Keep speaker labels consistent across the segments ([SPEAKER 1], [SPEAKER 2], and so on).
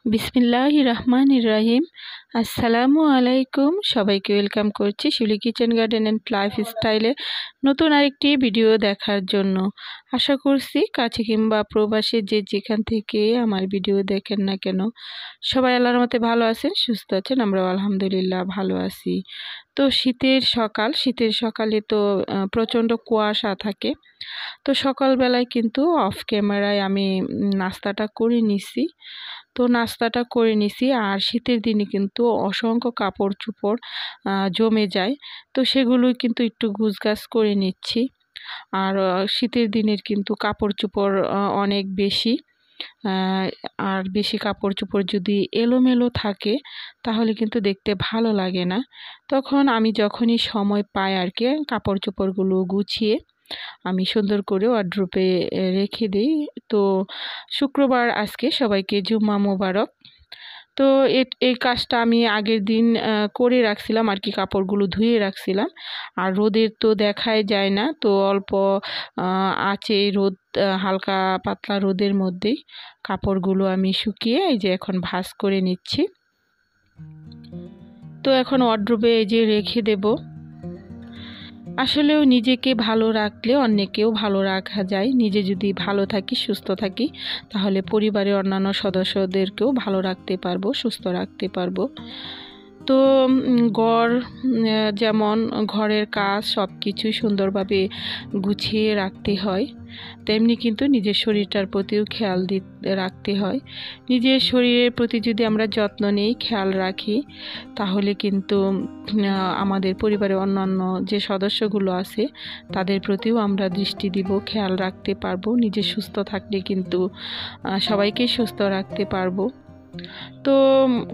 [SPEAKER 1] বিসমিল্লাহির রহমানির রহিম। আসসালামু আলাইকুম। সবাইকে ওয়েলকাম করছি শিউলি কিচেন গার্ডেন অ্যান্ড লাইফস্টাইলে নতুন আরেকটি ভিডিও দেখার জন্য। আশা করছি কাছে কিংবা প্রবাসী যে যেখান থেকে আমার ভিডিও দেখেন না কেন সবাই আল্লাহর মতে ভালো আছেন, সুস্থ আছেন। আমরাও আলহামদুলিল্লাহ ভালো আছি। তো শীতের সকালে তো প্রচণ্ড কুয়াশা থাকে। তো সকালবেলায় কিন্তু অফ ক্যামেরায় আমি নাস্তাটা করে নিছি। আর শীতের দিনে কিন্তু অসংখ্য কাপড় চোপড় জমে যায়। তো সেগুলো কিন্তু একটু গুছগাছ করে নিচ্ছি। আর শীতের দিনের কিন্তু কাপড় চোপড় অনেক বেশি। আর বেশি কাপড় চোপড় যদি এলোমেলো থাকে তাহলে কিন্তু দেখতে ভালো লাগে না। তখন আমি যখনই সময় পাই আর কি কাপড় চোপড়গুলো গুছিয়ে আমি সুন্দর করে ওয়ার্ড্রোবে রেখে দিই। তো শুক্রবার আজকে, সবাইকে জুম্মা মোবারক। তো এই কাজটা আমি আগের দিন করে রাখছিলাম আর কি, কাপড়গুলো ধুয়ে রাখছিলাম। আর রোদের তো দেখাই যায় না, তো অল্প আছে রোদ, হালকা পাতলা রোদের মধ্যেই কাপড়গুলো আমি শুকিয়ে এই যে এখন ভাঁজ করে নিচ্ছি। তো এখন ওয়ার্ড্রোবে এই যে রেখে দেব। আসলেও নিজেকে ভালো রাখলে অন্যকেও ভালো রাখা যায়। নিজে যদি ভালো থাকি, সুস্থ থাকি, তাহলে পরিবারের অন্যান্য সদস্যদেরকেও ভালো রাখতে পারবো, সুস্থ রাখতে পারবো। তো যেমন ঘরের কাজ সব কিছুই সুন্দরভাবে গুছিয়ে রাখতে হয়, তেমনি কিন্তু নিজের শরীরটার প্রতিও খেয়াল রাখতে হয়। নিজের শরীরের প্রতি যদি আমরা যত্ন নিই, খেয়াল রাখি, তাহলে কিন্তু আমাদের পরিবারের অন্যান্য যে সদস্যগুলো আছে তাদের প্রতিও আমরা দৃষ্টি দিব, খেয়াল রাখতে পারবো। নিজে সুস্থ থাকলে কিন্তু সবাইকেই সুস্থ রাখতে পারবো। তো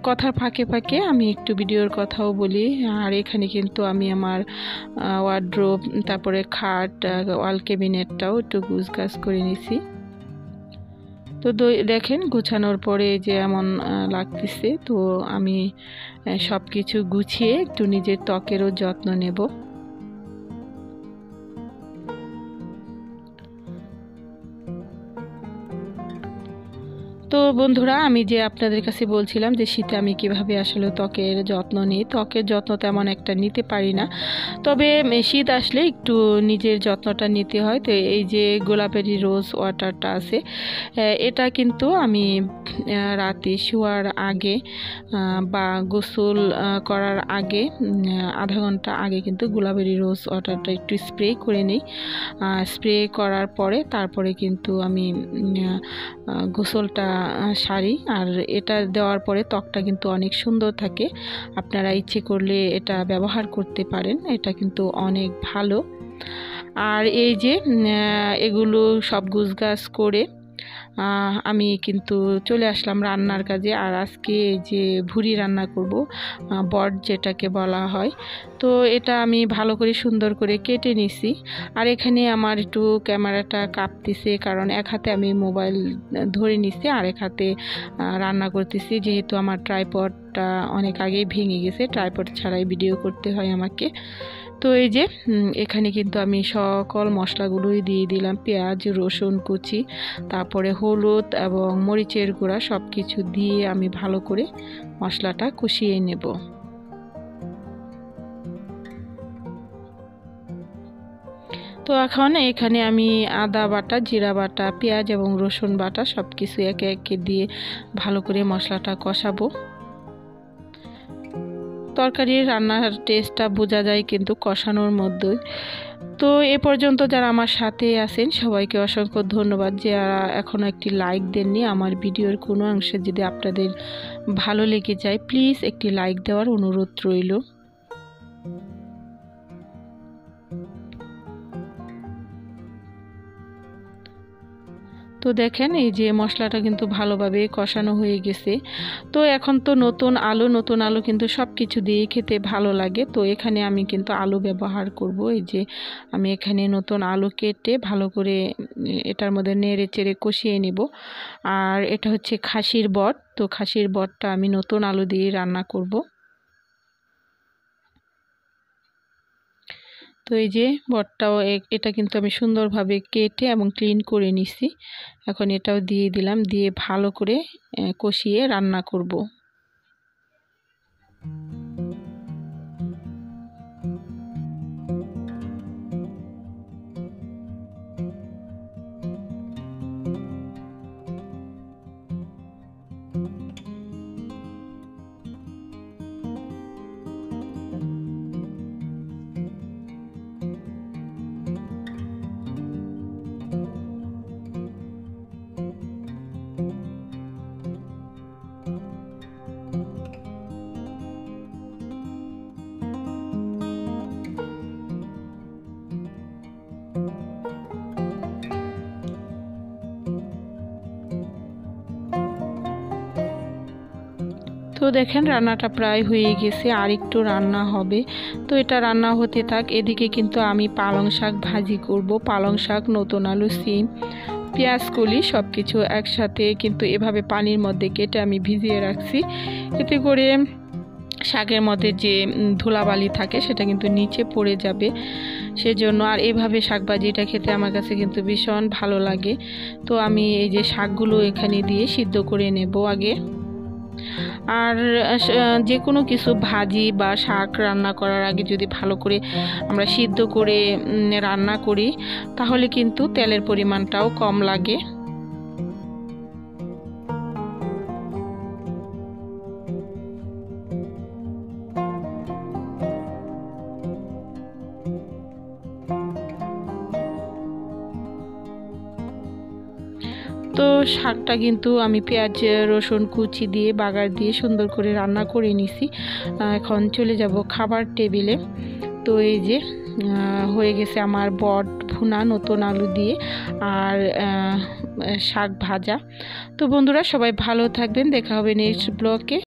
[SPEAKER 1] কথার ফাঁকে ফাঁকে আমি একটু ভিডিওর কথাও বলি। আর এখানে কিন্তু আমি আমার ওয়ার্ড্রোব, তারপরে খাট, ওয়াল ক্যাবিনেটটাও একটু গুছগাছ করে নিছি। তো দেখেন গুছানোর পরে যে এমন লাগতেছে। তো আমি সব কিছু গুছিয়ে একটু নিজের ত্বকেরও যত্ন নেব। তো বন্ধুরা, আমি যে আপনাদের কাছে বলছিলাম যে শীতে আমি কিভাবে আসলে ত্বকের যত্ন নিই। ত্বকের যত্ন তেমন একটা নিতে পারি না, তবে শীত আসলে একটু নিজের যত্নটা নিতে হয়। তো এই যে গোলাপের রোজ ওয়াটারটা আছে, এটা কিন্তু আমি রাতে শোয়ার আগে বা গোসল করার আগে আধা ঘন্টা আগে কিন্তু গোলাপের রোজ ওয়াটারটা একটু স্প্রে করে নিই। স্প্রে করার পরে তারপরে কিন্তু আমি গোসলটা সারি। আর এটা দেওয়ার পরে ত্বকটা কিন্তু অনেক সুন্দর থাকে। আপনারা ইচ্ছে করলে এটা ব্যবহার করতে পারেন, এটা কিন্তু অনেক ভালো। আর এই যে এগুলো সব গুছগাছ করে আমি কিন্তু চলে আসলাম রান্নার কাজে। আর আজকে এই যে ভুড়ি রান্না করব, বট যেটাকে বলা হয়। তো এটা আমি ভালো করে সুন্দর করে কেটে নিছি। আর এখানে আমার একটু ক্যামেরাটা কাঁপতেছে, কারণ এক হাতে আমি মোবাইল ধরে নিছি আর এক হাতে রান্না করতেছি, যেহেতু আমার ট্রাইপডটা অনেক আগেই ভেঙে গেছে। ট্রাইপড ছাড়াই ভিডিও করতে হয় আমাকে। তো এই যে এখানে কিন্তু আমি সকল মশলাগুলোই দিয়ে দিলাম, পেঁয়াজ, রসুন কুচি, তারপরে হলুদ এবং মরিচের গুঁড়া, সব কিছু দিয়ে আমি ভালো করে মশলাটা কষিয়ে নেব। তো এখন এখানে আমি আদা বাটা, জিরা বাটা, পেঁয়াজ এবং রসুন বাটা সব কিছু একে একে দিয়ে ভালো করে মশলাটা কষাবো। তরকারির রান্নার টেস্টটা বোঝা যায় কিন্তু কষানোর মধ্যেই। তো এ পর্যন্ত যারা আমার সাথে আছেন সবাইকে অসংখ্য ধন্যবাদ। যারা এখনও একটি লাইক দেননি, আমার ভিডিওর কোনো অংশে যদি আপনাদের ভালো লেগে যায় প্লিজ একটি লাইক দেওয়ার অনুরোধ রইল। তো দেখেন এই যে মশলাটা কিন্তু ভালোভাবে কষানো হয়ে গেছে। তো এখন তো নতুন আলু কিন্তু সব কিছু দিয়ে খেতে ভালো লাগে। তো এখানে আমি কিন্তু আলু ব্যবহার করব। এই যে আমি এখানে নতুন আলু কেটে ভালো করে এটার মধ্যে নেড়ে চেড়ে কষিয়ে নিব। আর এটা হচ্ছে খাসির বট। তো খাসির বটটা আমি নতুন আলু দিয়ে রান্না করব। তো এই যে বটটাও এটা কিন্তু আমি সুন্দরভাবে কেটে এবং ক্লিন করে নিছি। এখন এটাও দিয়ে দিলাম, দিয়ে ভালো করে কষিয়ে রান্না করব। তো দেখেন রান্নাটা প্রায় হয়ে গেছে, আর একটু রান্না হবে। তো এটা রান্না হতে থাক, এদিকে কিন্তু আমি পালং শাক ভাজি করব। পালং শাক, নতুন আলু, সিম, পেঁয়াজ কলি সব কিছু একসাথে কিন্তু এভাবে পানির মধ্যে কেটে আমি ভিজিয়ে রাখছি। এতে করে শাকের মধ্যে যে ধুলাবালি থাকে সেটা কিন্তু নিচে পড়ে যাবে, সেজন্য। আর এভাবে শাক ভাজিটা খেতে আমার কাছে কিন্তু ভীষণ ভালো লাগে। তো আমি এই যে শাকগুলো এখানে দিয়ে সিদ্ধ করে নেব আগে। আর যে কোনো কিছু ভাজি বা শাক রান্না করার আগে যদি ভালো করে আমরা সিদ্ধ করে রান্না করি তাহলে কিন্তু তেলের পরিমাণটাও কম লাগে। তো শাকটা কিন্তু আমি পেঁয়াজ রসুন কুচি দিয়ে বাগার দিয়ে সুন্দর করে রান্না করে নিছি। এখন চলে যাব খাবার টেবিলে। তো এই যে হয়ে গেছে আমার বট ভুনা নতুন আলু দিয়ে আর শাক ভাজা। তো বন্ধুরা সবাই ভালো থাকবেন, দেখা হবে নেক্সট ব্লগে।